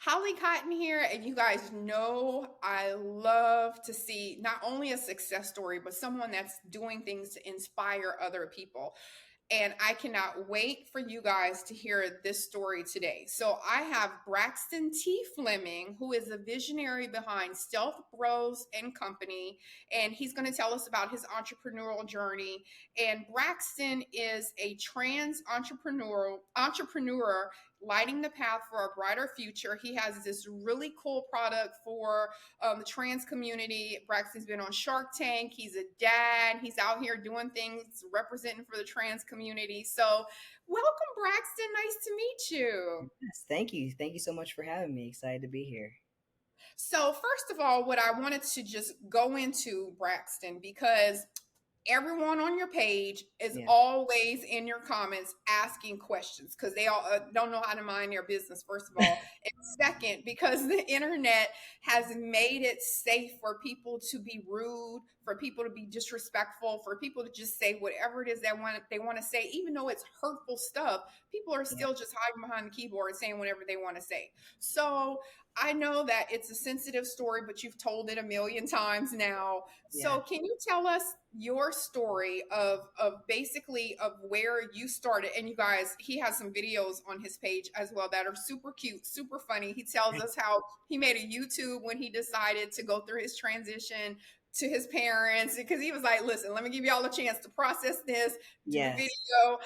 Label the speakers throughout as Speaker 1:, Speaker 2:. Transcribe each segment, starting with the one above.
Speaker 1: Holly Cotton here, and you guys know I love to see not only a success story, but someone that's doing things to inspire other people. And I cannot wait for you guys to hear this story today. So I have Braxton T. Fleming, who is a visionary behind Stealth Bros and Company, and he's going to tell us about his entrepreneurial journey. And Braxton is a trans entrepreneur lighting the path for a brighter future. He has this really cool product for the trans community. Braxton's been on Shark Tank. He's a dad. He's out here doing things, representing for the trans community. So, welcome, Braxton. Nice to meet you.
Speaker 2: Yes, thank you. Thank you so much for having me. Excited to be here.
Speaker 1: So, first of all, what I wanted to just go into, Braxton, because everyone on your page is
Speaker 2: Yeah.
Speaker 1: always in your comments asking questions because they all don't know how to mind their business, first of all, and second, because the internet has made it safe for people to be rude, for people to be disrespectful, for people to just say whatever it is they want to say, even though it's hurtful stuff. People are
Speaker 2: Yeah.
Speaker 1: still just hiding behind the keyboard saying whatever they want to say. So I know that it's a sensitive story, but you've told it a million times now.
Speaker 2: Yeah.
Speaker 1: So can you tell us your story of basically of where you started? And you guys, he has some videos on his page as well that are super cute, super funny. He tells us how he made a YouTube when he decided to go through his transition to his parents because he was like, listen, let me give y'all a chance to process this, do the
Speaker 2: Yes.
Speaker 1: video.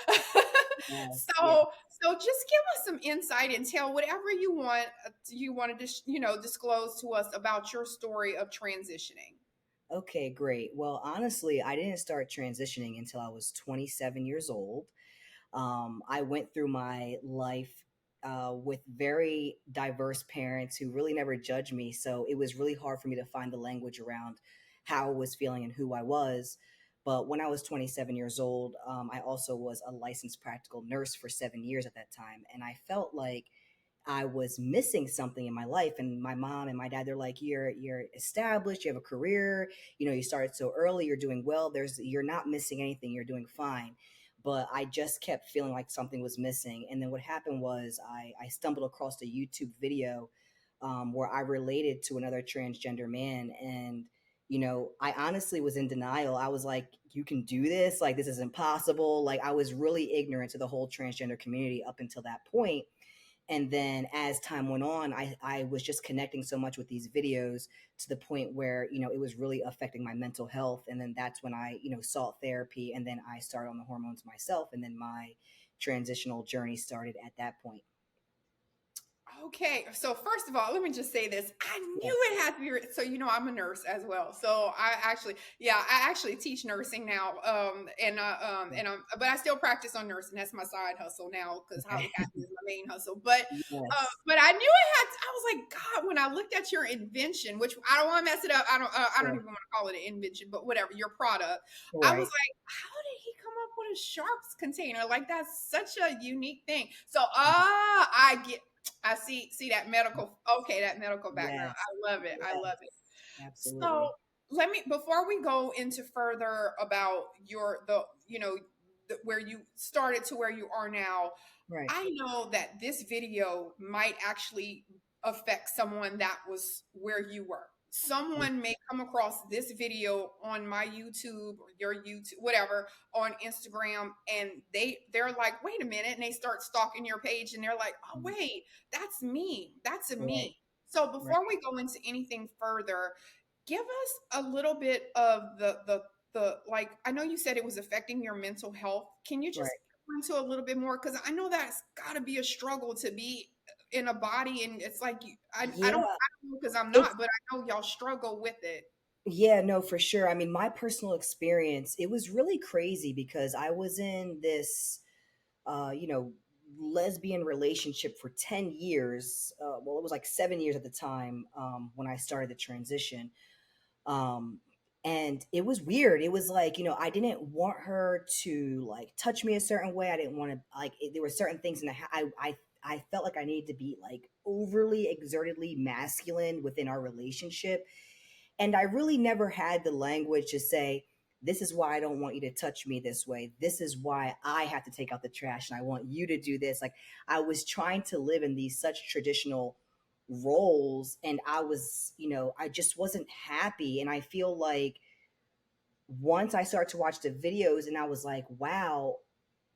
Speaker 2: Yes. Yeah.
Speaker 1: So just give us some insight and tell whatever you want to disclose to us about your story of transitioning.
Speaker 2: Okay, great. Well, honestly, I didn't start transitioning until I was 27 years old. I went through my life with very diverse parents who really never judged me. So it was really hard for me to find the language around how I was feeling and who I was. But when I was 27 years old, I also was a licensed practical nurse for 7 years at that time. And I felt like I was missing something in my life. And my mom and my dad, they're like, you're established, you have a career, you started so early, you're doing well. You're not missing anything, you're doing fine. But I just kept feeling like something was missing. And then what happened was I stumbled across a YouTube video where I related to another transgender man. And I honestly was in denial. I was like, you can do this? Like, this is impossible. Like, I was really ignorant to the whole transgender community up until that point. And then as time went on, I was just connecting so much with these videos to the point where it was really affecting my mental health. And then that's when I sought therapy, and then I started on the hormones myself, and then my transitional journey started at that point.
Speaker 1: Okay, so first of all, let me just say this. I
Speaker 2: Yeah.
Speaker 1: knew it had to be. So I'm a nurse as well. So I actually teach nursing now. But I still practice on nursing. That's my side hustle now because
Speaker 2: Okay.
Speaker 1: Holly Cotton is my main hustle.
Speaker 2: Yes.
Speaker 1: But I knew it had. I was like, God, when I looked at your invention, which I don't want to mess it up. I don't
Speaker 2: Yeah.
Speaker 1: even want to call it an invention, but whatever your product. I was
Speaker 2: Right.
Speaker 1: like, how did he come up with a sharps container? Like that's such a unique thing. So I see that medical. Okay, that medical background.
Speaker 2: Yes.
Speaker 1: I love it. I
Speaker 2: Yes.
Speaker 1: love it. So
Speaker 2: Absolutely.
Speaker 1: let me before we go into further about where you started to where you are now.
Speaker 2: Right.
Speaker 1: I know that this video might actually affect someone that was where you were. Someone may come across this video on my YouTube or your YouTube, whatever, on Instagram, and they're like, wait a minute, and they start stalking your page, and they're like, oh
Speaker 2: Mhm.
Speaker 1: wait, that's me, that's a
Speaker 2: Right.
Speaker 1: me. So
Speaker 2: Right.
Speaker 1: before we go into anything further, give us a little bit of the like. I know you said it was affecting your mental health. Can you just
Speaker 2: Right.
Speaker 1: go into a little bit more? Because I know that's got to be a struggle to be in a body, and it's like
Speaker 2: Yeah.
Speaker 1: I don't know because I'm
Speaker 2: It's
Speaker 1: not, but I know y'all struggle with it.
Speaker 2: Yeah, no, for sure. I mean, my personal experience, it was really crazy because I was in this, uh, you know, lesbian relationship for 10 years. Well, it was like 7 years at the time when I started the transition. Um, and it was weird. It was like, I didn't want her to like touch me a certain way. I didn't want to there were certain things in I felt like I needed to be like overly exertedly masculine within our relationship, and I really never had the language to say, this is why I don't want you to touch me this way. This is why I have to take out the trash and I want you to do this. Like, I was trying to live in these such traditional roles, and I was, I just wasn't happy. And I feel like once I started to watch the videos and I was like, wow,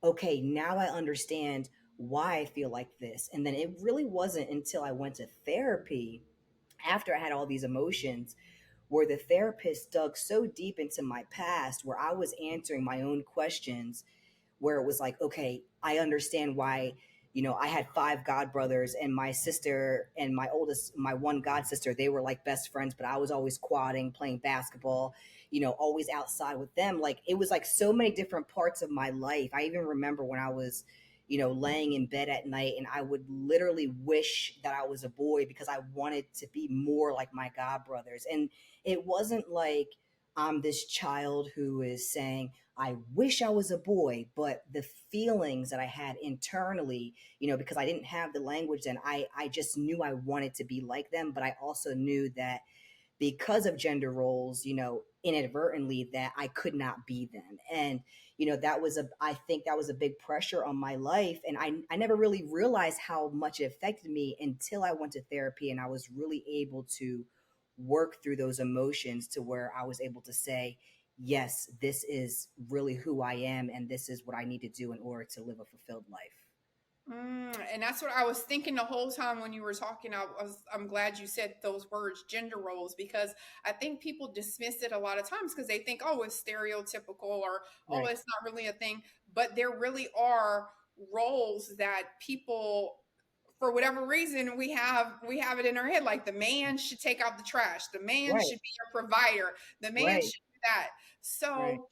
Speaker 2: okay, now I understand why I feel like this. And then it really wasn't until I went to therapy after I had all these emotions where the therapist dug so deep into my past where I was answering my own questions, where it was like, okay, I understand why, I had five god brothers, and my sister and my one god sister, they were like best friends, but I was always quadding, playing basketball, always outside with them. Like it was like so many different parts of my life. I even remember when I was, laying in bed at night and I would literally wish that I was a boy because I wanted to be more like my god brothers. And it wasn't like I'm this child who is saying, I wish I was a boy, but the feelings that I had internally, because I didn't have the language then, I just knew I wanted to be like them. But I also knew that because of gender roles, inadvertently, that I could not be them. And, I think that was a big pressure on my life. And I never really realized how much it affected me until I went to therapy and I was really able to work through those emotions to where I was able to say, yes, this is really who I am, and this is what I need to do in order to live a fulfilled life.
Speaker 1: And that's what I was thinking the whole time when you were talking. I'm glad you said those words, gender roles, because I think people dismiss it a lot of times because they think, oh, it's stereotypical, or oh,
Speaker 2: Right,
Speaker 1: it's not really a thing. But there really are roles that people, for whatever reason, we have it in our head. Like the man should take out the trash, the man
Speaker 2: right,
Speaker 1: should be a provider, the man
Speaker 2: right,
Speaker 1: should do that.
Speaker 2: right.
Speaker 1: So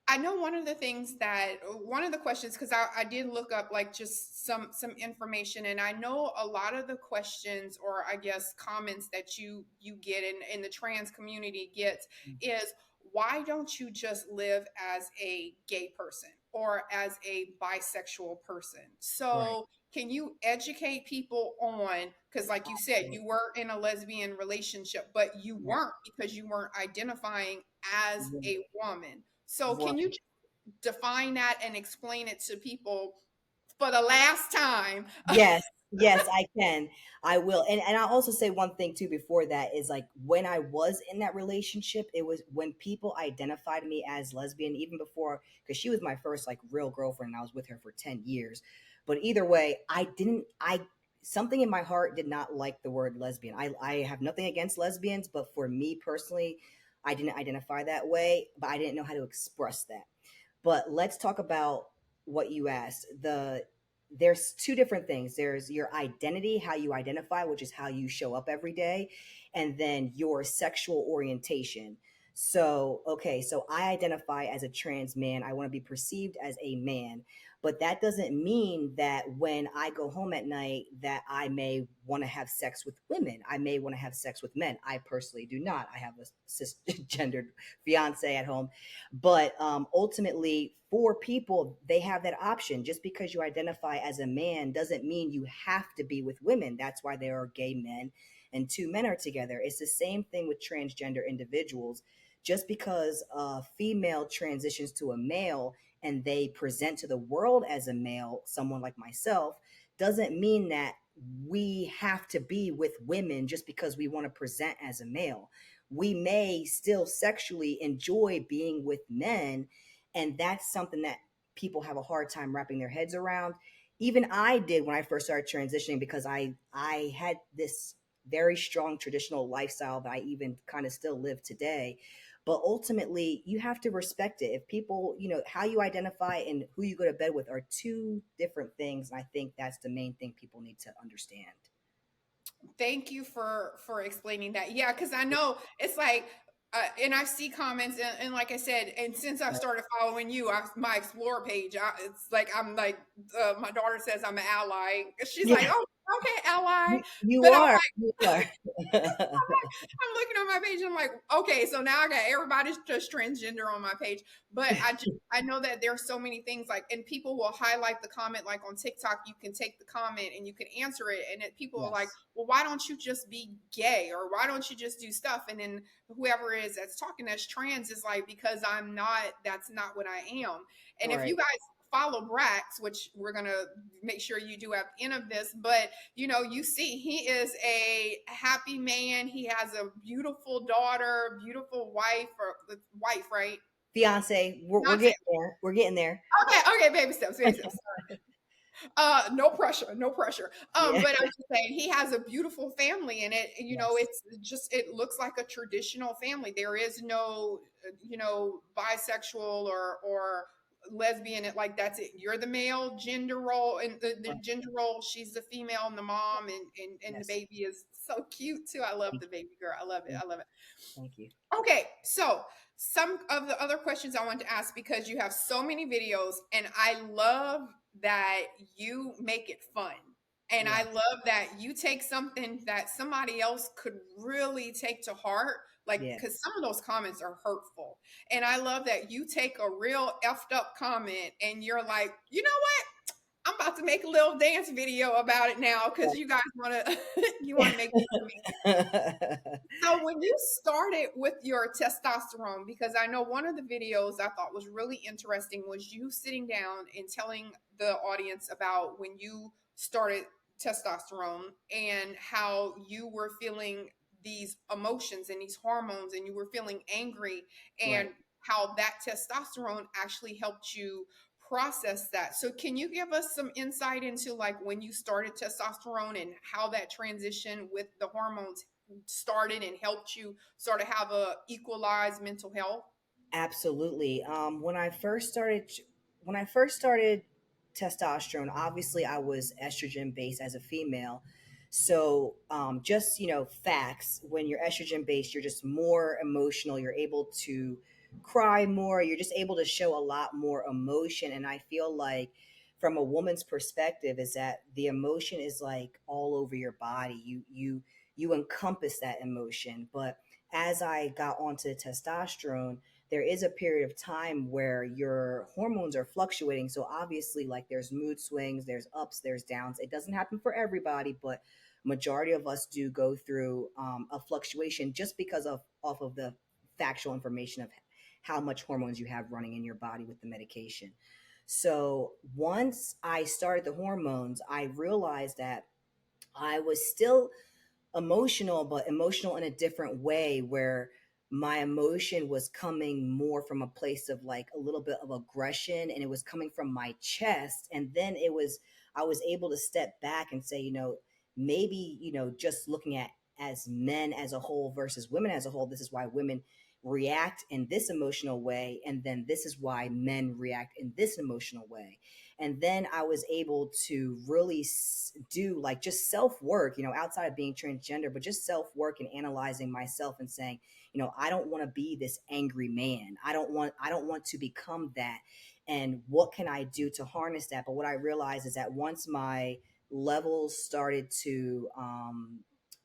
Speaker 1: I know one of the questions, because I did look up like just some information, and I know a lot of the questions, or I guess comments that you get in the trans community gets, is why don't you just live as a gay person or as a bisexual person?
Speaker 2: Right.
Speaker 1: So can you educate people on, because like you said,
Speaker 2: Absolutely.
Speaker 1: you were in a lesbian relationship, but you
Speaker 2: Right.
Speaker 1: weren't because you weren't identifying as
Speaker 2: Right.
Speaker 1: a woman. So can you
Speaker 2: Right.
Speaker 1: just define that and explain it to people for the last time?
Speaker 2: Yes, yes, I can. I will. And I'll also say one thing too before that is like when I was in that relationship, it was when people identified me as lesbian, even before, because she was my first like real girlfriend and I was with her for 10 years. But either way, I something in my heart did not like the word lesbian. I have nothing against lesbians, but for me personally, I didn't identify that way, but I didn't know how to express that. But let's talk about what you asked. There's two different things. There's your identity, how you identify, which is how you show up every day, and then your sexual orientation. So, okay, so I identify as a trans man. I want to be perceived as a man, but that doesn't mean that when I go home at night that I may want to have sex with women. I may want to have sex with men. I personally do not. I have a cisgendered fiance at home, but ultimately, for people, they have that option. Just because you identify as a man doesn't mean you have to be with women. That's why there are gay men and two men are together. It's the same thing with transgender individuals. Just because a female transitions to a male and they present to the world as a male, someone like myself, doesn't mean that we have to be with women just because we want to present as a male. We may still sexually enjoy being with men, and that's something that people have a hard time wrapping their heads around. Even I did when I first started transitioning, because I had this very strong traditional lifestyle that I even kind of still live today. But ultimately, you have to respect it. If people, how you identify and who you go to bed with are two different things. And I think that's the main thing people need to understand.
Speaker 1: Thank you for explaining that. Yeah, because I know it's like, and I see comments, and like I said, and since I
Speaker 2: Right.
Speaker 1: started following you, my explore page, it's like I'm like, my daughter says I'm an ally. She's like,
Speaker 2: Yeah,
Speaker 1: oh, okay, ally,
Speaker 2: you
Speaker 1: but I'm
Speaker 2: are.
Speaker 1: like,
Speaker 2: You are.
Speaker 1: I'm looking on my page. And I'm like, okay, so now I got everybody's just transgender on my page. But I know that there's so many things like, and people will highlight the comment. Like on TikTok, you can take the comment and you can answer it, and people are like,
Speaker 2: Yes.
Speaker 1: well, why don't you just be gay, or why don't you just do stuff? And then whoever is that's talking that's trans is like, because I'm not. That's not what I am. And if you
Speaker 2: Right.
Speaker 1: guys follow Brax, which we're gonna make sure you do at the end of this, but you see he is a happy man. He has a beautiful daughter, beautiful wife, or wife, right?
Speaker 2: Fiance, we're
Speaker 1: Fiance.
Speaker 2: getting there. We're getting there.
Speaker 1: Okay, okay, baby steps, baby steps. No pressure, no pressure.
Speaker 2: Yeah.
Speaker 1: But I'm just saying he has a beautiful family, and
Speaker 2: Yes.
Speaker 1: it looks like a traditional family. There is no, bisexual or lesbian. Like that's it. You're the male gender role, and the
Speaker 2: Right.
Speaker 1: gender role. She's the female and the mom, and the
Speaker 2: Yes.
Speaker 1: baby is so cute too. I love
Speaker 2: Thank
Speaker 1: the
Speaker 2: you.
Speaker 1: baby girl. I love it.
Speaker 2: Thank
Speaker 1: I love it.
Speaker 2: thank you.
Speaker 1: Okay, so some of the other questions I want to ask, because you have so many videos and I love that you make it fun. And I
Speaker 2: Yes.
Speaker 1: love that you take something that somebody else could really take to heart, like,
Speaker 2: Yeah.
Speaker 1: because some of those comments are hurtful. And I love that you take a real effed up comment and you're like, you know what? I'm about to make a little dance video about it now because you guys want to you want to make fun of me. So when you started with your testosterone, because I know one of the videos I thought was really interesting was you sitting down and telling the audience about when you started testosterone and how you were feeling these emotions and these hormones and you were feeling angry, and
Speaker 2: Right.
Speaker 1: how that testosterone actually helped you process that. So can you give us some insight into like when you started testosterone and how that transition with the hormones started and helped you sort of have a equalized mental health?
Speaker 2: Absolutely. When I first started testosterone, obviously I was estrogen based as a female. So just facts. When you're estrogen based, you're just more emotional. You're able to cry more. You're just able to show a lot more emotion. And I feel like, from a woman's perspective, is that the emotion is like all over your body. You encompass that emotion. But as I got onto testosterone, there is a period of time where your hormones are fluctuating. So obviously, like, there's mood swings, there's ups, there's downs. It doesn't happen for everybody, but majority of us do go through a fluctuation just because of off of the factual information of how much hormones you have running in your body with the medication. So once I started the hormones, I realized that I was still emotional, but emotional in a different way, where my emotion was coming more from a place of like a little bit of aggression, and it was coming from my chest. And then I was able to step back and say, maybe, just looking at as men as a whole versus women as a whole, this is why women react in this emotional way, and then this is why men react in this emotional way. And then I was able to really do like just self work, outside of being transgender, but just self work and analyzing myself and saying, I don't want to be this angry man. I don't want to become that. And what can I do to harness that? But what I realized is that once my levels started to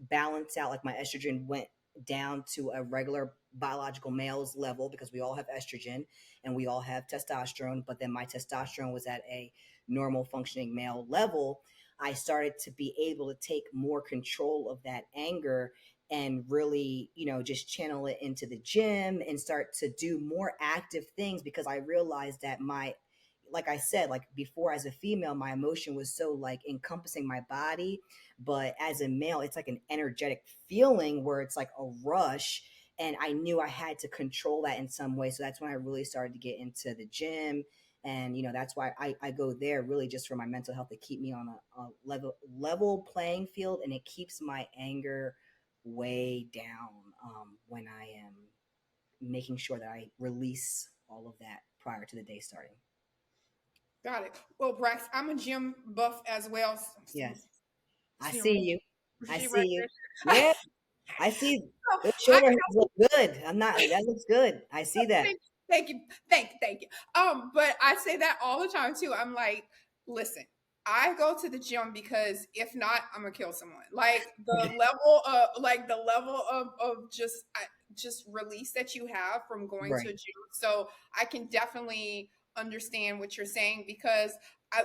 Speaker 2: balance out, like my estrogen went down to a regular biological male's level, because we all have estrogen and we all have testosterone, but then my testosterone was at a normal functioning male level. I started to be able to take more control of that anger and really, just channel it into the gym and start to do more active things, because I realized that like I said, like before, as a female, my emotion was so like encompassing my body. But as a male, it's like an energetic feeling where it's like a rush. And I knew I had to control that in some way. So that's when I really started to get into the gym. And that's why I go there, really just for my mental health, to keep me on a level playing field, and it keeps my anger way down when I am making sure that I release all of that prior to the day starting.
Speaker 1: Got it. Well, Brax, I'm a gym buff as well.
Speaker 2: Yes, I
Speaker 1: See
Speaker 2: see
Speaker 1: him,
Speaker 2: you. I
Speaker 1: she
Speaker 2: see
Speaker 1: right
Speaker 2: you.
Speaker 1: there.
Speaker 2: Yeah, I see.
Speaker 1: So
Speaker 2: Those
Speaker 1: I
Speaker 2: shoulder heads look good. I'm not. That looks good. I see that.
Speaker 1: thank, thank you, thank you. But I say that all the time too. I'm like, listen, I go to the gym because if not, I'm gonna kill someone. Like the level of just release that you have from going to a
Speaker 2: Right.
Speaker 1: gym. So I can definitely understand what you're saying, because I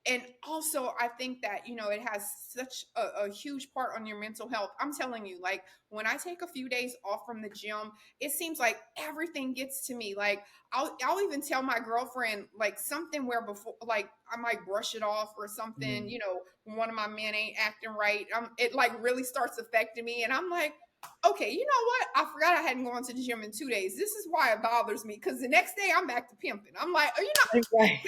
Speaker 1: and also I think that, it has such a huge part on your mental health. I'm telling you, like, when I take a few days off from the gym, it seems like everything gets to me. Like, I'll even tell my girlfriend, like, something where before, like, I might brush it off or something,
Speaker 2: Mhm.
Speaker 1: when one of my men ain't acting right. It like really starts affecting me, and I'm like, okay, you know what? I forgot I hadn't gone to the gym in 2 days. This is why it bothers me, because the next day I'm back to pimping. I'm like,
Speaker 2: Right.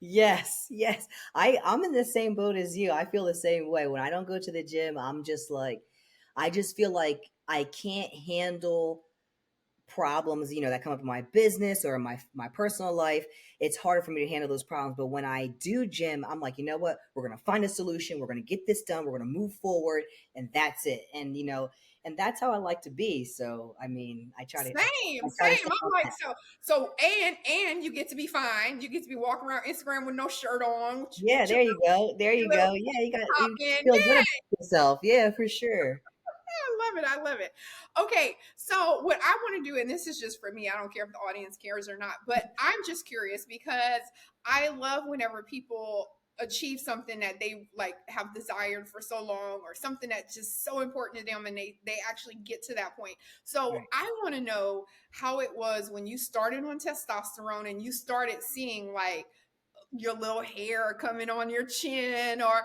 Speaker 2: Yes, yes. I'm in the same boat as you. I feel the same way. When I don't go to the gym, I'm just like I just feel like I can't handle problems, that come up in my business or my personal life. It's harder for me to handle those problems. But when I do gym, I'm like, you know what? We're gonna find a solution. We're gonna get this done. We're gonna move forward, and that's it. And that's how I like to be. So I mean, I
Speaker 1: same,
Speaker 2: try to
Speaker 1: same.
Speaker 2: stay
Speaker 1: I'm
Speaker 2: on
Speaker 1: like,
Speaker 2: that.
Speaker 1: so, and you get to be fine. You get to be walking around Instagram with no shirt on,
Speaker 2: Yeah,
Speaker 1: with
Speaker 2: there you go. There
Speaker 1: your
Speaker 2: you
Speaker 1: little
Speaker 2: go. Yeah,
Speaker 1: top
Speaker 2: you
Speaker 1: in.
Speaker 2: feel good
Speaker 1: Yeah,
Speaker 2: about yourself. Yeah, for sure.
Speaker 1: I love it. I love it. Okay, so what I want to do, and this is just for me, I don't care if the audience cares or not, but I'm just curious because I love whenever people achieve something that they like have desired for so long, or something that's just so important to them, and they actually get to that point. So
Speaker 2: Right.
Speaker 1: I want to know how it was when you started on testosterone and you started seeing like your little hair coming on your chin, or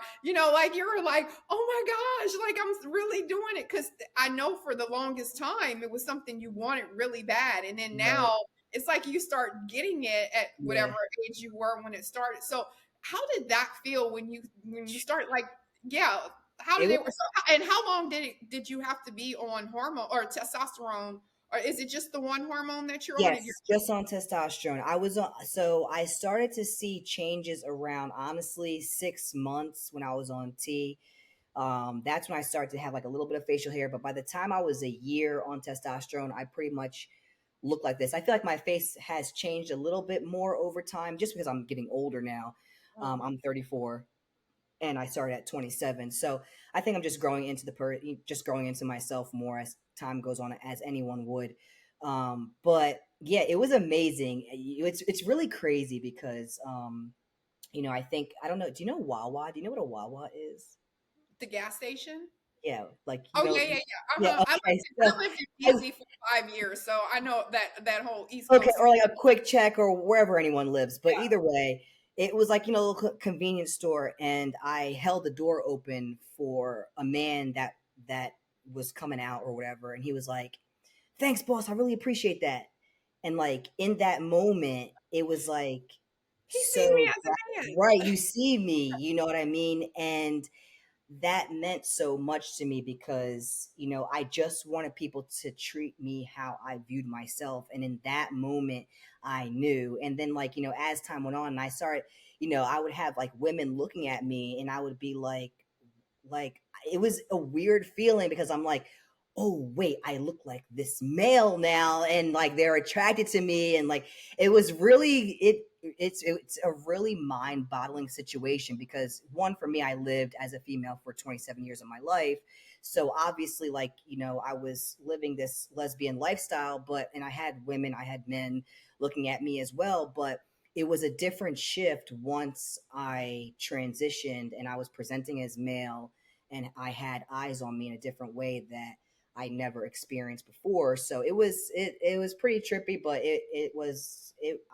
Speaker 1: like you were like, oh my gosh, like I'm really doing it, because I know for the longest time it was something you wanted really bad, and then
Speaker 2: Right.
Speaker 1: now it's like you start getting it at whatever
Speaker 2: Yeah.
Speaker 1: age you were when it started. So how did that feel when you start, like, yeah, how
Speaker 2: It
Speaker 1: did
Speaker 2: was
Speaker 1: it, so, and how long did you have to be on hormone or testosterone, or is it just the one hormone that you're on?
Speaker 2: Yes, just on testosterone. I was on, so I started to see changes around honestly 6 months when I was on T. That's when I started to have like a little bit of facial hair. But by the time I was a year on testosterone, I pretty much looked like this. I feel like my face has changed a little bit more over time just because I'm getting older now.
Speaker 1: Mhm.
Speaker 2: I'm 34 and I started at 27. So I think I'm just growing into just growing into myself more as time goes on, as anyone would. But yeah, it was amazing. It's really crazy because I think I don't know. Do you know Wawa? Do you know what a Wawa is?
Speaker 1: The gas station.
Speaker 2: Yeah, like
Speaker 1: Oh yeah, yeah, yeah.
Speaker 2: yeah.
Speaker 1: I lived
Speaker 2: Okay,
Speaker 1: in,
Speaker 2: so
Speaker 1: I lived in
Speaker 2: I,
Speaker 1: DC for 5 years, so I know that whole East
Speaker 2: okay,
Speaker 1: Coast is.
Speaker 2: or like a quick check or wherever anyone lives. But
Speaker 1: Yeah.
Speaker 2: either way, it was like, a little convenience store, and I held the door open for a man that was coming out or whatever, and he was like, "Thanks, boss. I really appreciate that." And like in that moment, it was like
Speaker 1: He seen me
Speaker 2: so
Speaker 1: as a man.
Speaker 2: right. You see me, you know what I mean, and that meant so much to me because I just wanted people to treat me how I viewed myself, and in that moment I knew. And then like as time went on and I started, I would have like women looking at me and I would be like it was a weird feeling because I'm like, oh wait, I look like this male now, and like they're attracted to me, and like it was really it's a really mind-boggling situation because one, for me, I lived as a female for 27 years of my life. So obviously, like, I was living this lesbian lifestyle, and I had women, I had men looking at me as well, but it was a different shift once I transitioned and I was presenting as male and I had eyes on me in a different way that I never experienced before. So it was pretty trippy, but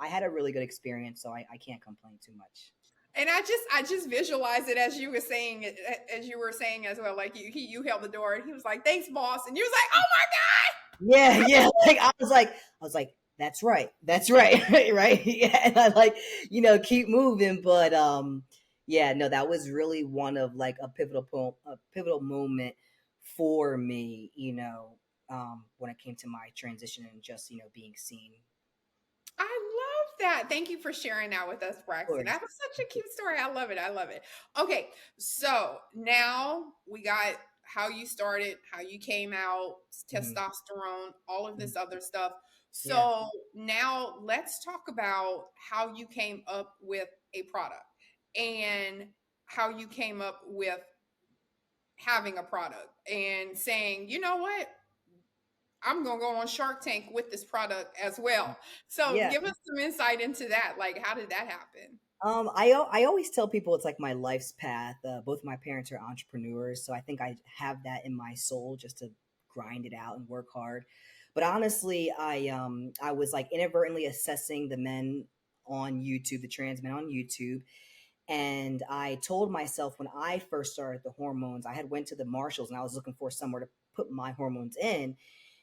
Speaker 2: I had a really good experience, so I can't complain too much.
Speaker 1: And I just visualized it as you were saying as well. Like you held the door and he was like, "Thanks, boss," and you was like, "Oh
Speaker 2: Yeah, yeah. Like I was like, that's right, right, yeah. And I like, keep moving, but yeah, no, that was really one of like a pivotal moment for me, when it came to my transition and just being seen.
Speaker 1: I love that. Thank you for sharing that with us,
Speaker 2: Of
Speaker 1: Braxton.
Speaker 2: course.
Speaker 1: That was such a cute story. I love it. I love it. Okay, so now we got how you started, how you came out,
Speaker 2: Mhm,
Speaker 1: testosterone, all of
Speaker 2: mhm.
Speaker 1: this other stuff.
Speaker 2: Yeah.
Speaker 1: So now let's talk about how you came up with a product, and how you came up with having a product and saying, you know what, I'm gonna go on Shark Tank with this product as well. So
Speaker 2: Yeah.
Speaker 1: give us some insight into that. Like, how did that happen?
Speaker 2: I always tell people it's like my life's path. Both my parents are entrepreneurs, so I think I have that in my soul just to grind it out and work hard. But honestly, I was like inadvertently assessing the men on YouTube, the trans men on YouTube, and I told myself when I first started the hormones, I had went to the Marshalls and I was looking for somewhere to put my hormones in,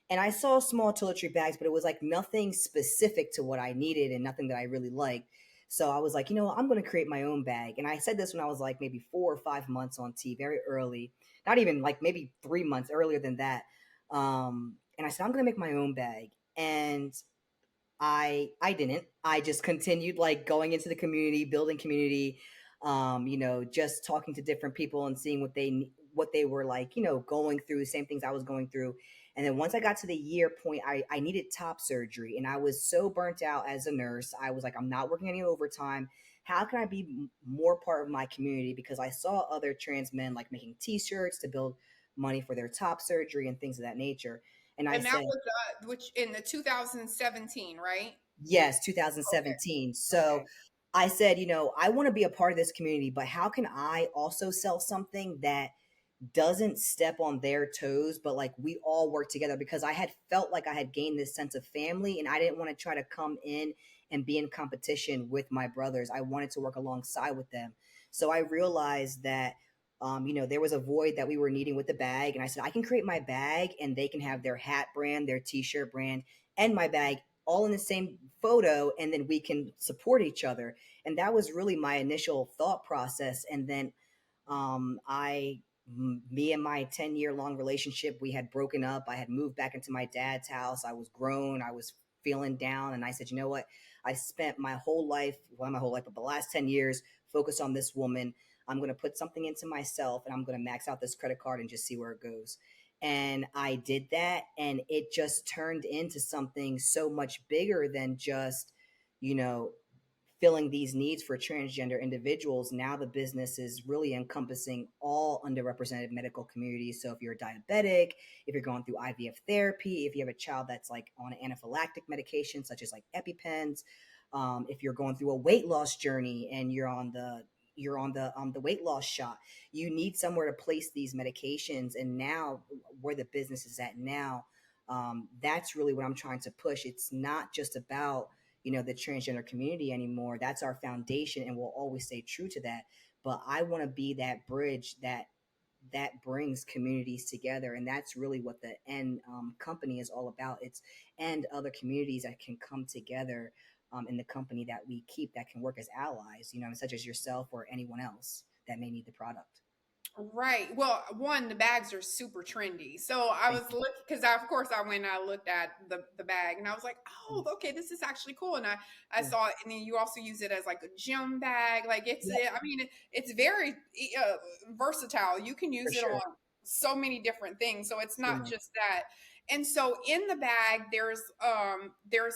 Speaker 2: and I saw small toiletry bags, but it was like nothing specific to what I needed and nothing that I really liked. So I was like, you know, I'm going to create my own bag. And I said this when I was like maybe 4 or 5 months on T, very early, not even like maybe 3 months earlier than that. And I said, I'm going to make my own bag. And I didn't. I just continued like going into the community, building community, just talking to different people and seeing what they were like, going through the same things I was going through. And then once I got to the year point, I needed top surgery, and I was so burnt out as a nurse. I was like, I'm not working any overtime. How can I be more part of my community? Because I saw other trans men like making T-shirts to build money for their top surgery and things of that nature. And I
Speaker 1: And that
Speaker 2: said,
Speaker 1: was which in the 2017, right?
Speaker 2: yes,
Speaker 1: Okay.
Speaker 2: 2017. So
Speaker 1: Okay.
Speaker 2: I said, I want to be a part of this community, but how can I also sell something that doesn't step on their toes, but like we all work together? Because I had felt like I had gained this sense of family, and I didn't want to try to come in and be in competition with my brothers. I wanted to work alongside with them. So I realized that there was a void that we were needing with the bag. And I said, I can create my bag and they can have their hat brand, their t-shirt brand, and my bag all in the same photo, and then we can support each other. And that was really my initial thought process. And then me and my 10-year long relationship, we had broken up. I had moved back into my dad's house. I was grown. I was feeling down. And I said, you know what? I spent my whole life, well, my whole life, but the last 10 years focused on this woman. I'm going to put something into myself and I'm going to max out this credit card and just see where it goes. And I did that. And it just turned into something so much bigger than just, you know, filling these needs for transgender individuals. Now the business is really encompassing all underrepresented medical communities. So if you're a diabetic, if you're going through IVF therapy, if you have a child that's like on an anaphylactic medication such as like EpiPens, if you're going through a weight loss journey and you're on the weight loss shot, you need somewhere to place these medications. And now where the business is at now, that's really what I'm trying to push. It's not just about the transgender community anymore. That's our foundation and we'll always stay true to that. But I want to be that bridge that brings communities together, and that's really what the N company is all about. It's and other communities that can come together in the company that we keep, that can work as allies, such as yourself or anyone else that may need the product.
Speaker 1: Right. Well, one, the bags are super trendy. So I
Speaker 2: Thank
Speaker 1: was looking because of course I went and I looked at the bag and I was like,
Speaker 2: you.
Speaker 1: oh, okay, this is actually cool. And I
Speaker 2: Yeah.
Speaker 1: saw it, and then you also use it as like a gym bag. Like
Speaker 2: Yeah,
Speaker 1: I mean, it's very versatile. You can
Speaker 2: for
Speaker 1: use it on
Speaker 2: sure.
Speaker 1: so many different things. So it's not
Speaker 2: Yeah.
Speaker 1: just that. And so in the bag, there's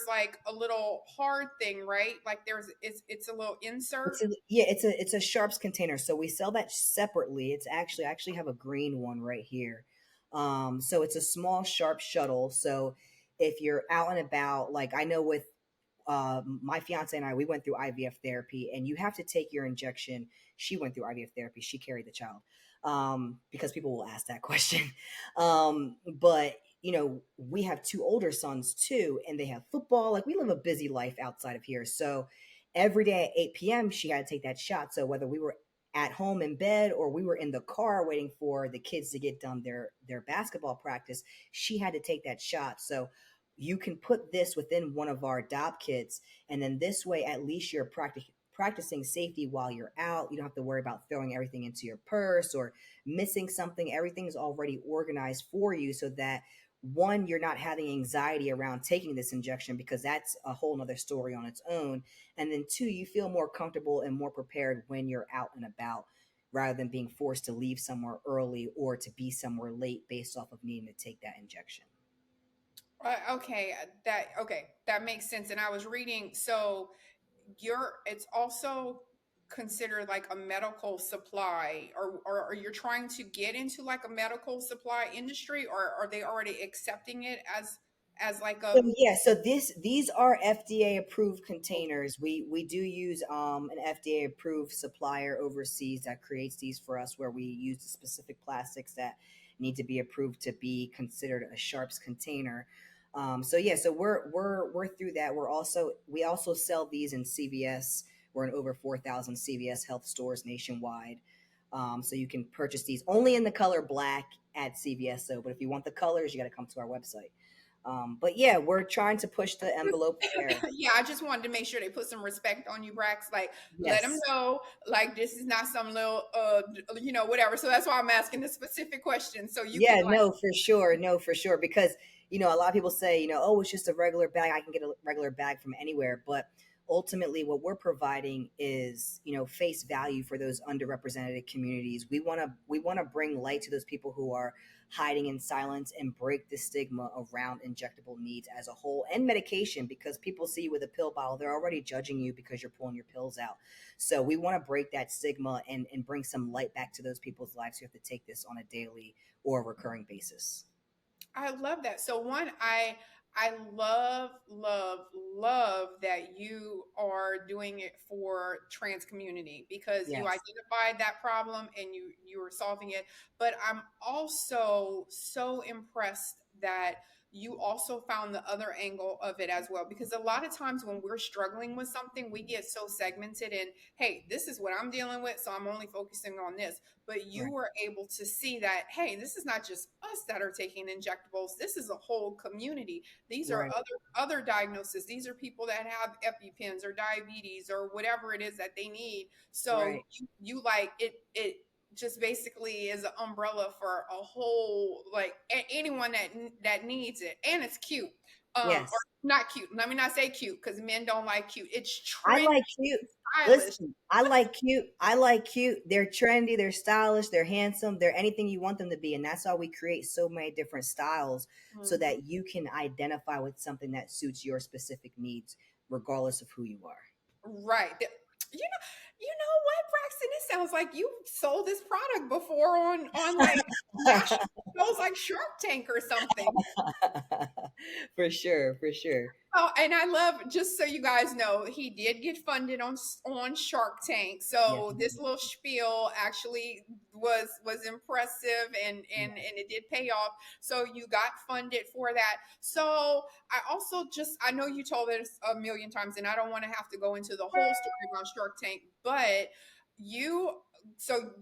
Speaker 1: like a little hard thing, right? Like it's a little insert.
Speaker 2: It's a sharps container. So we sell that separately. I actually have a green one right here. So it's a small sharp shuttle. So if you're out and about, like I know with my fiance and I, we went through IVF therapy, and you have to take your injection. She went through IVF therapy. She carried the child, because people will ask that question. But we have two older sons too, and they have football. Like we live a busy life outside of here, so every day at 8 p.m. she had to take that shot. So whether we were at home in bed or we were in the car waiting for the kids to get done their basketball practice, she had to take that shot. So you can put this within one of our adopt kits, and then this way at least you're practicing safety while you're out. You don't have to worry about throwing everything into your purse or missing something. Everything's already organized for you, so that one, you're not having anxiety around taking this injection, because that's a whole nother story on its own. And then two, you feel more comfortable and more prepared when you're out and about, rather than being forced to leave somewhere early or to be somewhere late based off of needing to take that injection.
Speaker 1: Okay, that makes sense. And I was reading, so it's also considered like a medical supply, or are you trying to get into like a medical supply industry, or are they already accepting it as like
Speaker 2: So
Speaker 1: a
Speaker 2: yeah, so these are FDA approved containers. We do use an FDA approved supplier overseas that creates these for us, where we use the specific plastics that need to be approved to be considered a sharps container. So yeah, so we're through that. We also sell these in CVS. We're in over 4,000 CVS health stores nationwide. So you can purchase these only in the color black at CVS. So, but if you want the colors, you got to come to our website. But yeah, we're trying to push the envelope there.
Speaker 1: yeah, I just wanted to make sure they put some respect on you, Brax. Like, let them
Speaker 2: Yes.
Speaker 1: know, like, this is not some little, whatever. So that's why I'm asking the specific question. So you can,
Speaker 2: Yeah,
Speaker 1: like,
Speaker 2: no, for sure. No, for sure. Because, a lot of people say, oh, it's just a regular bag. I can get a regular bag from anywhere. But ultimately, what we're providing is, face value for those underrepresented communities. We want to bring light to those people who are hiding in silence and break the stigma around injectable needs as a whole and medication, because people see you with a pill bottle, they're already judging you because you're pulling your pills out. So we want to break that stigma and bring some light back to those people's lives who have to take this on a daily or a recurring basis.
Speaker 1: I love that. So one, I love, love, love that you are doing it for trans community because you
Speaker 2: Yes.
Speaker 1: identified that problem and you are solving it. But I'm also so impressed that you also found the other angle of it as well. Because a lot of times when we're struggling with something, we get so segmented in, hey, this is what I'm dealing with, so I'm only focusing on this. But you
Speaker 2: Right.
Speaker 1: were able to see that, hey, this is not just us that are taking injectables, this is a whole community. These are
Speaker 2: Right.
Speaker 1: other diagnoses, these are people that have epipens or diabetes or whatever it is that they need. So
Speaker 2: Right.
Speaker 1: you like it just basically is an umbrella for a whole, like, anyone that needs it. And it's cute, or
Speaker 2: Yes.
Speaker 1: not cute, let me not say cute because men don't like cute. It's
Speaker 2: I
Speaker 1: trendy,
Speaker 2: like cute.
Speaker 1: stylish.
Speaker 2: Listen, I like cute. I like cute. They're trendy, they're stylish, they're handsome, they're anything you want them to be. And that's why we create so many different styles so
Speaker 1: Mhm.
Speaker 2: that you can identify with something that suits your specific needs, regardless of who you are.
Speaker 1: Right. You know what, Braxton? It sounds like you sold this product before on like national shows like Shark Tank or something.
Speaker 2: For sure, for sure.
Speaker 1: Oh, and I love, just so you guys know, he did get funded on Shark Tank.
Speaker 2: Yes,
Speaker 1: So
Speaker 2: you
Speaker 1: this
Speaker 2: did.
Speaker 1: little spiel actually was impressive, and
Speaker 2: Yes.
Speaker 1: it did pay off. So you got funded for that. So I also just, I know you told us a million times, and I don't want to have to go into the whole story about Shark Tank, but you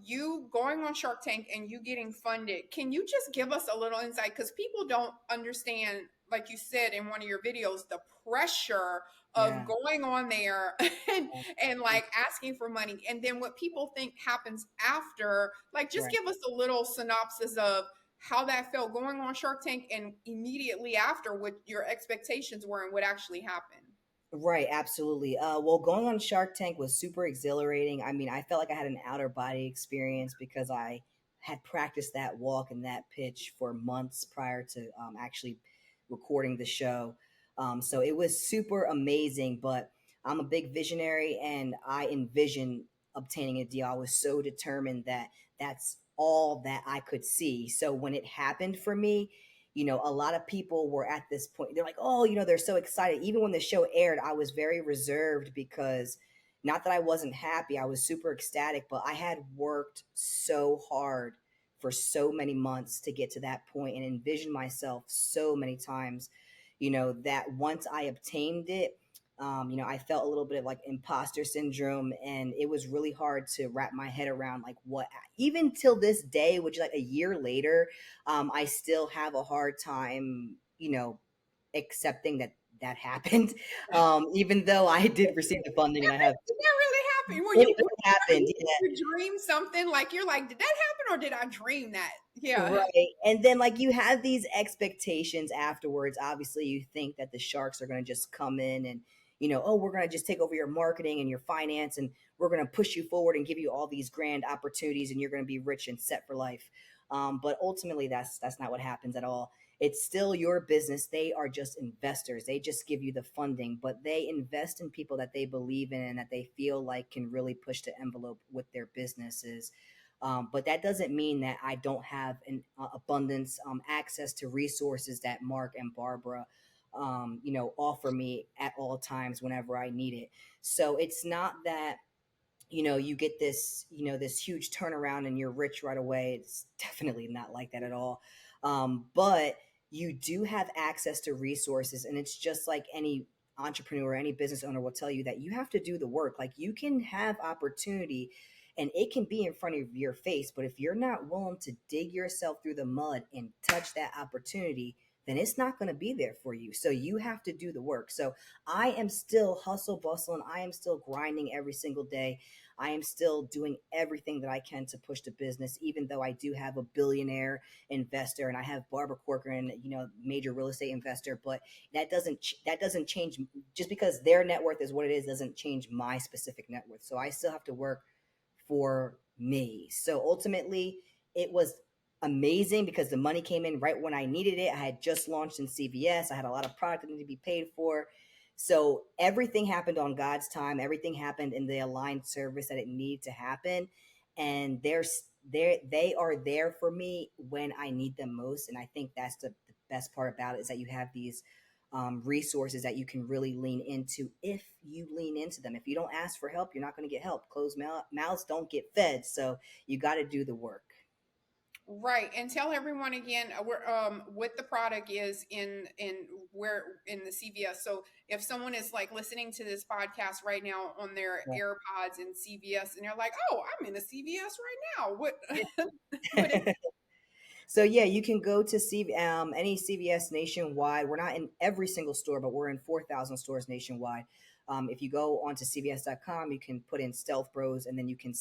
Speaker 1: you going on Shark Tank and you getting funded, can you just give us a little insight? Because people don't understand, like you said in one of your videos, the pressure of
Speaker 2: Yeah.
Speaker 1: going on there and like asking for money. And then what people think happens after, like, just
Speaker 2: Right.
Speaker 1: give us a little synopsis of how that felt going on Shark Tank and immediately after what your expectations were and what actually happened.
Speaker 2: Right, absolutely. Well, going on Shark Tank was super exhilarating. I mean, I felt like I had an outer body experience because I had practiced that walk and that pitch for months prior to actually recording the show. So it was super amazing, but I'm a big visionary and I envisioned obtaining a deal. I was so determined that that's all that I could see. So when it happened for me, a lot of people were at this point. They're like, oh, they're so excited. Even when the show aired, I was very reserved because not that I wasn't happy, I was super ecstatic, but I had worked so hard for so many months to get to that point and envisioned myself so many times, that once I obtained it, I felt a little bit of like imposter syndrome, and it was really hard to wrap my head around like what, even till this day, which is like a year later, I still have a hard time, accepting that that happened. Even though I did receive the funding and I have
Speaker 1: Did that really happen? Were
Speaker 2: it
Speaker 1: you
Speaker 2: happened.
Speaker 1: you dream something, like you're like, did that happen or did I dream that? Yeah.
Speaker 2: Right. And then like you have these expectations afterwards. Obviously, you think that the sharks are going to just come in and, oh, we're going to just take over your marketing and your finance and we're going to push you forward and give you all these grand opportunities and you're going to be rich and set for life. But ultimately, that's not what happens at all. It's still your business. They are just investors. They just give you the funding, but they invest in people that they believe in and that they feel like can really push the envelope with their businesses. But that doesn't mean that I don't have an abundance access to resources that Mark and Barbara offer me at all times whenever I need it. So it's not that you get this this huge turnaround and you're rich right away. It's definitely not like that at all. But you do have access to resources, and it's just like any entrepreneur, any business owner will tell you that you have to do the work. Like, you can have opportunity and it can be in front of your face, but if you're not willing to dig yourself through the mud and touch that opportunity, then it's not going to be there for you. So you have to do the work. So I am still hustle bustling. I am still grinding every single day. I am still doing everything that I can to push the business, even though I do have a billionaire investor and I have Barbara Corcoran, major real estate investor. But that doesn't change. Just because their net worth is what it is doesn't change my specific net worth. So I still have to work for me. So ultimately, it was amazing because the money came in right when I needed it. I had just launched in CVS. I had a lot of product that needed to be paid for. So everything happened on God's time. Everything happened in the aligned service that it needed to happen. And they are there for me when I need them most. And I think that's the best part about it, is that you have these resources that you can really lean into if you lean into them. If you don't ask for help, you're not going to get help. Closed mouths don't get fed. So you got to do the work.
Speaker 1: Right, and tell everyone again where what the product is in where in the CVS. So if someone is like listening to this podcast right now on their AirPods in CVS, and they're like, "Oh, I'm in the CVS right now," what what is?
Speaker 2: So yeah, you can go to any CVS nationwide. We're not in every single store, but we're in 4,000 stores nationwide. If you go onto CVS.com, you can put in Stealth Bros, and then you can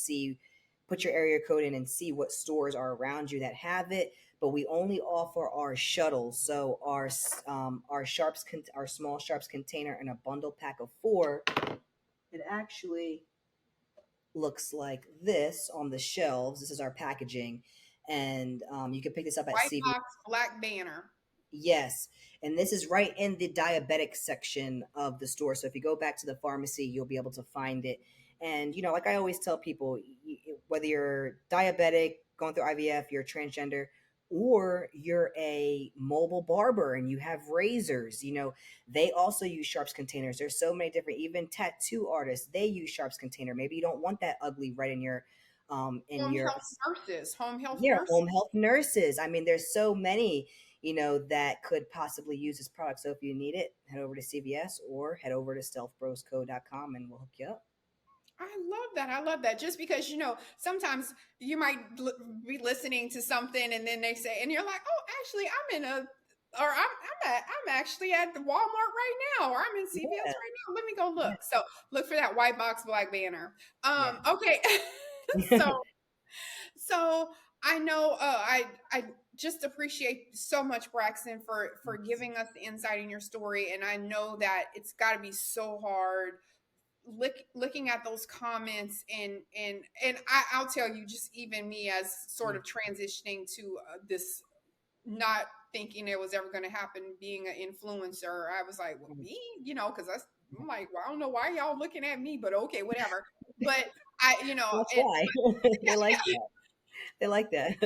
Speaker 2: put your area code in and see what stores are around you that have it. But we only offer our shuttles, so our small sharps container in a bundle pack of 4. It actually looks like this on the shelves. This is our packaging, and you can pick this up at
Speaker 1: White
Speaker 2: CVS.
Speaker 1: box, black banner.
Speaker 2: Yes. And this is right in the diabetic section of the store. So if you go back to the pharmacy, you'll be able to find it. And, like I always tell people, whether you're diabetic, going through IVF, you're transgender, or you're a mobile barber and you have razors, they also use sharps containers. There's so many different, even tattoo artists, they use sharps container. Maybe you don't want that ugly right in
Speaker 1: Home
Speaker 2: your
Speaker 1: health nurses, home health
Speaker 2: yeah,
Speaker 1: nurses.
Speaker 2: home health nurses. I mean, there's so many, that could possibly use this product. So if you need it, head over to CVS or head over to stealthbrosco.com and we'll hook you up.
Speaker 1: I love that. I love that. Just because, sometimes you might be listening to something and then they say, and you're like, oh, actually, I'm actually at the Walmart right now, or I'm in CVS
Speaker 2: Yeah,
Speaker 1: right now. Let me go
Speaker 2: yeah,
Speaker 1: look. So look for that white box, black banner.
Speaker 2: yeah.
Speaker 1: Okay. so, so I know, I just appreciate so much, Braxton, for giving us the insight in your story. And I know that it's got to be so hard looking at those comments I'll tell you, just even me as sort of transitioning to this, not thinking it was ever going to happen, being an influencer. I was like, well, me, because I'm like, well, I don't know why y'all looking at me, but okay, whatever. But
Speaker 2: That's
Speaker 1: it,
Speaker 2: why they like that. They like that.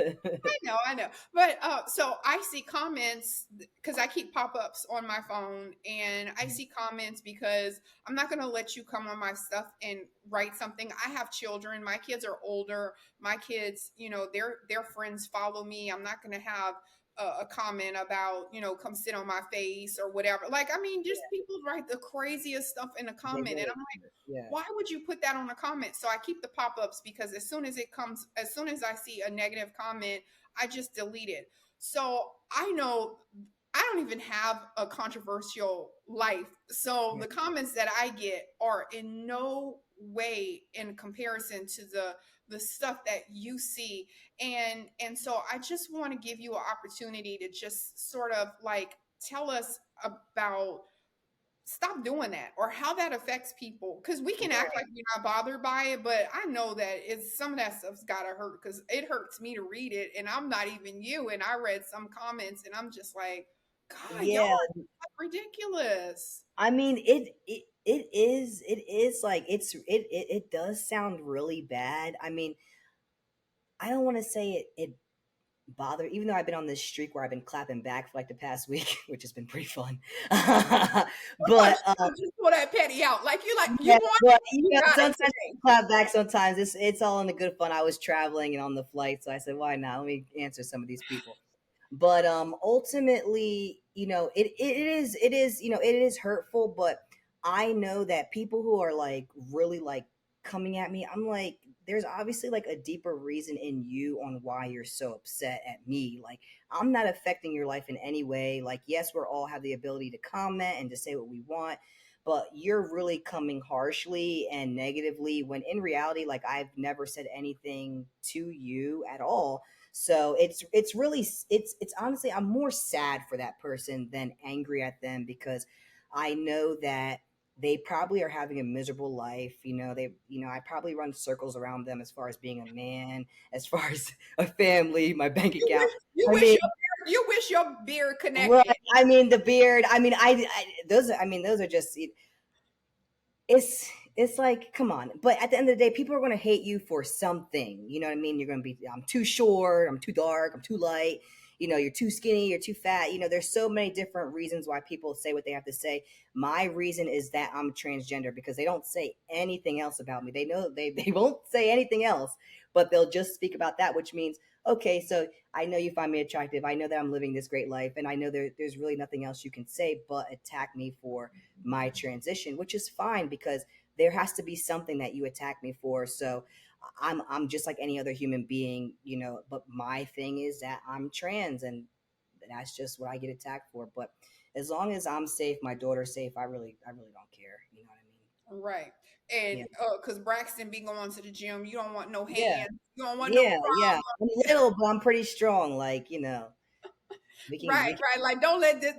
Speaker 1: I know. But so I see comments because I keep pop ups on my phone, and I see comments because I'm not going to let you come on my stuff and write something. I have children. My kids are older. My kids, their friends follow me. I'm not going to have a comment about, come sit on my face or whatever. Like, I mean, just people write the craziest stuff in a
Speaker 2: They
Speaker 1: comment, and
Speaker 2: really,
Speaker 1: I'm like,
Speaker 2: yeah.
Speaker 1: why would you put that on a comment? So I keep the pop-ups because as soon as I see a negative comment, I just delete it. So I know I don't even have a controversial life. So
Speaker 2: Yeah.
Speaker 1: the comments that I get are in no way in comparison to the stuff that you see. And so I just want to give you an opportunity to just sort of like tell us about, stop doing that, or how that affects people, because we can act like
Speaker 2: Right.
Speaker 1: we're not bothered by it, but I know that it's some of that stuff's gotta hurt, because it hurts me to read it, and I'm not even you, and I read some comments and I'm just like, God, y'all
Speaker 2: Yeah.
Speaker 1: are ridiculous.
Speaker 2: I mean, it is like it does sound really bad. I mean, I don't want to say it bother, even though I've been on this streak where I've been clapping back for like the past week, which has been pretty fun.
Speaker 1: Sometimes
Speaker 2: but
Speaker 1: you just pull that petty out. Like you
Speaker 2: Yeah,
Speaker 1: want
Speaker 2: but
Speaker 1: it, you got it
Speaker 2: sometimes
Speaker 1: today.
Speaker 2: I clap back. Sometimes it's all in the good fun. I was traveling and on the flight, so I said, why not? Let me answer some of these people. But ultimately, it is hurtful. But I know that people who are like really like coming at me, I'm like, there's obviously like a deeper reason in you on why you're so upset at me. Like, I'm not affecting your life in any way. Like, yes, we're all have the ability to comment and to say what we want, but you're really coming harshly and negatively when in reality, like, I've never said anything to you at all. So it's really it's honestly, I'm more sad for that person than angry at them, because I know that they probably are having a miserable life. I probably run circles around them as far as being a man, as far as a family, my bank
Speaker 1: You
Speaker 2: account.
Speaker 1: wish you
Speaker 2: I
Speaker 1: wish
Speaker 2: mean,
Speaker 1: you wish your beard
Speaker 2: right.
Speaker 1: connected.
Speaker 2: I mean, the beard. I mean, those are just, it's like, come on. But at the end of the day, people are going to hate you for something. You know what I mean? You're going to be, I'm too short, I'm too dark, I'm too light, you're too skinny, you're too fat. There's so many different reasons why people say what they have to say. My reason is that I'm transgender, because they don't say anything else about me. They know they won't say anything else, but they'll just speak about that, which means, okay, so I know you find me attractive, I know that I'm living this great life, and I know there's really nothing else you can say but attack me for my transition, which is fine, because there has to be something that you attack me for. So I'm just like any other human being, but my thing is that I'm trans, and that's just what I get attacked for. But as long as I'm safe, my daughter's safe, I really don't care. You know what
Speaker 1: Right.
Speaker 2: I mean?
Speaker 1: And because Braxton be going to the gym, you don't want no
Speaker 2: Yeah.
Speaker 1: hands, you don't want no
Speaker 2: Yeah. Yeah.
Speaker 1: problem.
Speaker 2: I'm little, but I'm pretty strong. Like, we
Speaker 1: Right,
Speaker 2: can,
Speaker 1: right. Like don't let this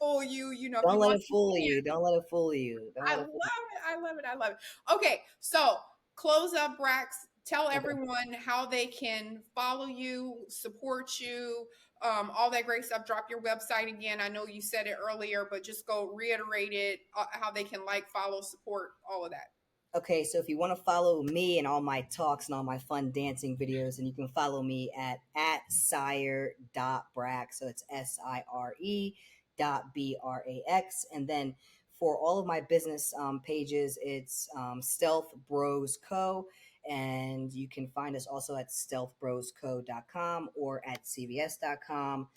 Speaker 1: fool you. If
Speaker 2: don't
Speaker 1: you
Speaker 2: let
Speaker 1: want
Speaker 2: it
Speaker 1: some
Speaker 2: fool you.
Speaker 1: hands,
Speaker 2: Don't let it fool you. Don't
Speaker 1: I
Speaker 2: let it
Speaker 1: love
Speaker 2: fool
Speaker 1: it. I love it. I love it. Okay, so close up, Brax. Tell
Speaker 2: you. Okay.
Speaker 1: everyone how they can follow you, support you, all that great stuff. Drop your website again. I know you said it earlier, but just go reiterate it. How they can like, follow, support, all of that.
Speaker 2: Okay, so if you want to follow me and all my talks and all my fun dancing videos, then you can follow me at sire.brax. So it's SIRE.BRAX. And then for all of my business pages, it's Stealth Bros Co. And you can find us also at stealthbrosco.com or at cvs.com.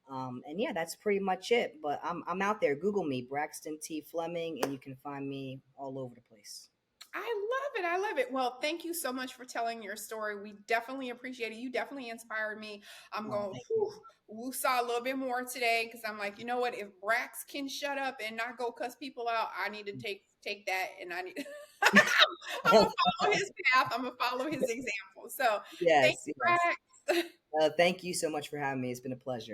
Speaker 2: And yeah, that's pretty much it. But I'm out there. Google me, Braxton T. Fleming, and you can find me all over the place.
Speaker 1: I love it. I love it. Well, thank you so much for telling your story. We definitely appreciate it. You definitely inspired me. I'm
Speaker 2: Oh,
Speaker 1: going
Speaker 2: thank you.
Speaker 1: to woosah a little bit more today, because I'm like, you know what? If Brax can shut up and not go cuss people out, I need to take that, and I need. I'm gonna follow his path. I'm gonna follow his example. So, thank
Speaker 2: Yes,
Speaker 1: you,
Speaker 2: yes.
Speaker 1: Brax.
Speaker 2: Thank you so much for having me. It's been a pleasure.